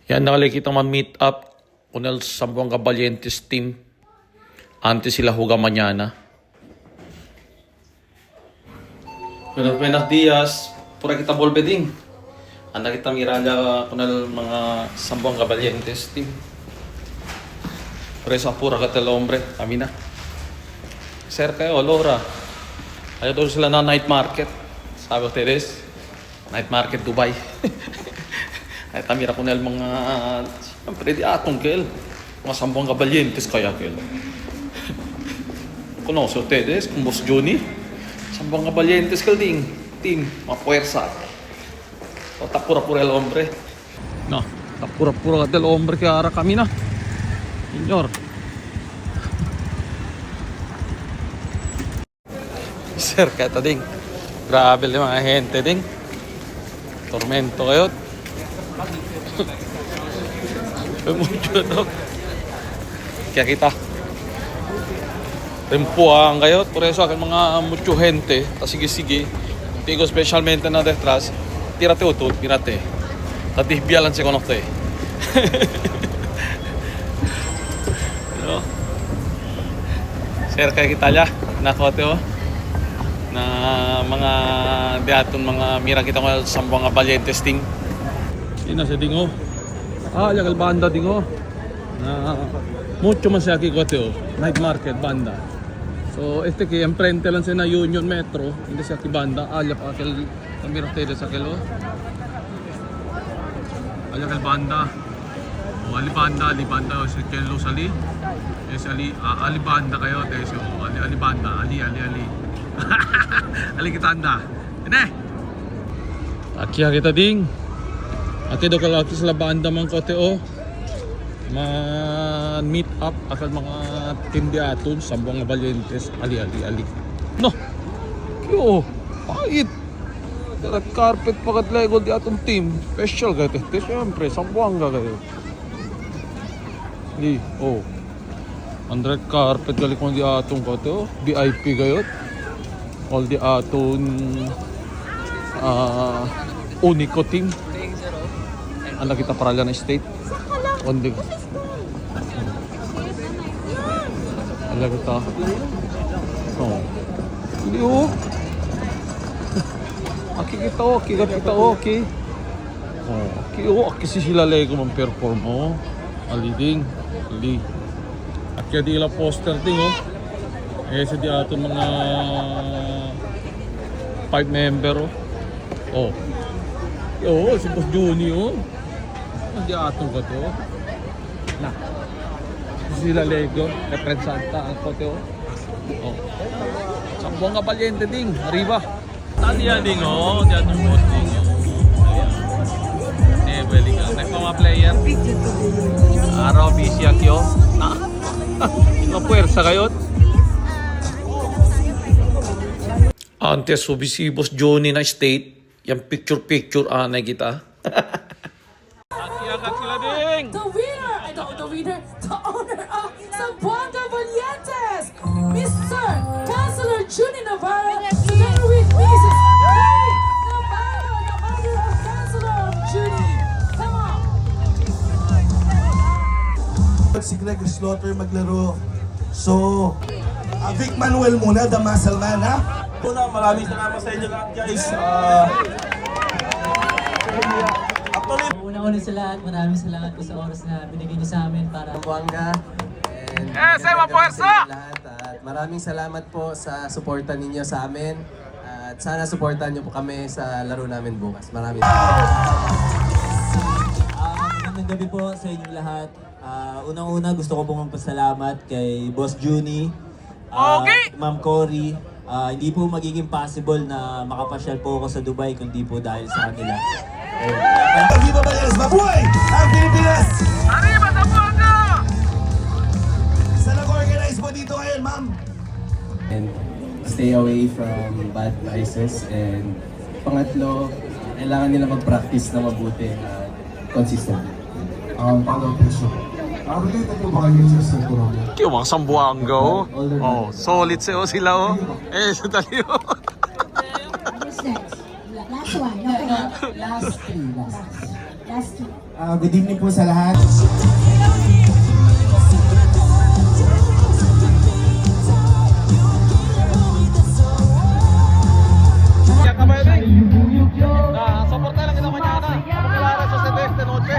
Yan, nakikita ma-meet up con el Zamboanga Valientes team. Antes sila juega mañana. Buenos días. Por aquí está Volvedín. Anda kita miralla con el mga Zamboanga Valientes team. Por eso apura ka el hombre. Amina. Cerca Olora. Ayaw doon sila na night market. Sabi ustedes, night market Dubai. Ay tamira ko nel mga siyempre di atong kel mga Zamboanga Valientes kaya kel. Conoce ustedes kung Boss Johnny? Zamboanga Valientes kel ding team, mga puwersa. O tapura-pura el hombre. No, tapura-pura del hombre kaya ara kami na. Señor. Cerca ito ding. Grabe yung mga gente ding. Tormento kayo. Mucho na. Kaya kita. Tempuan kayo. Por eso akin mga mucho gente. Sige-sige. Digo especialmente na detrás. Tírate utut, mírate. Tatisbialan se conoce. No. Cerca kita ya. Nakote oh. Na mga diaton mga mira kita ko sa mga Valientes ting. Ina sa dingo. Yagal banda dingo. Na mucho más aquí kote night market banda. So que enfrente lang sa na Union Metro, hindi sa aquí banda. Alyak aquel mira ustedes aquel Alyak banda. Ali banda o si Kello Sali. Ali banda kayo desyo. Ali banda, ali. Ali kita anda. Ini. Aki kita ding. Ati do kalaki sa banda man kote meet up akal mga tindi aton Zamboanga Valientes ali. No. Kyo. Pait. Red carpet pakat Lego di atong team. Special gate. Siyempre Zamboanga kayo. Li. On red carpet gali kung di atong kote VIP kayo. All di aton Unico team. Ano kita parala na state? Ondig. Ala kita. Hindi Aki kita okay. Aki si sila Lego man perform Ali ding. Aki di la poster ding sa di aton mga 5 member si Boss Johnny hindi atong ko to na sila Lego representa ang kote Zamboanga Valiente ding arriba tadi ding di atong boss ding beli ka next mga player araw busy akyo na puwersa kayo. Antes si Boss Johnny na state, yung picture anay kita. Agad sila ding! The owner of Zamboanga Valientes, Mr. Councilor Junie Navarro, together with Mrs. Ray Navarro, the owner of Councilor Junie. Come on! Si Greg Slaughter maglaro. So, Vic Manuel muna, the muscle man, ha? Maraming salamat sa inyo lahat, guys. Una-una sa lahat, maraming salamat po sa oras na binigay niyo sa amin para Zamboanga. At maraming salamat po sa suporta ninyo sa amin. At sana suportahan niyo po kami sa laro namin bukas. Maraming magandang gabi po sa inyong lahat. Unang-una gusto ko pong magpasalamat kay Boss Junie, Ma'am Cory. Hindi po magiging possible na makapasyal po ako sa Dubai kundi po dahil sa kanila. Viva Valientes, mabuhay ang Pilipinas! Arriba, Zamboanga! Sa nag-organize mo dito ngayon, ma'am? and stay away from bad vices. And pangatlo, kailangan nila mag-practice na mabuti at consistent. Paano peso? Related po ba kayo sa Zamboanga? Kaya mga Zamboanga solid sila sa taliyo. Who's next? Last one. Okay. Last three. last week. Good evening po sa lahat. Kaya kamay din. Na, support lang kita mañana. Kapag kailangan sa 7 de noche.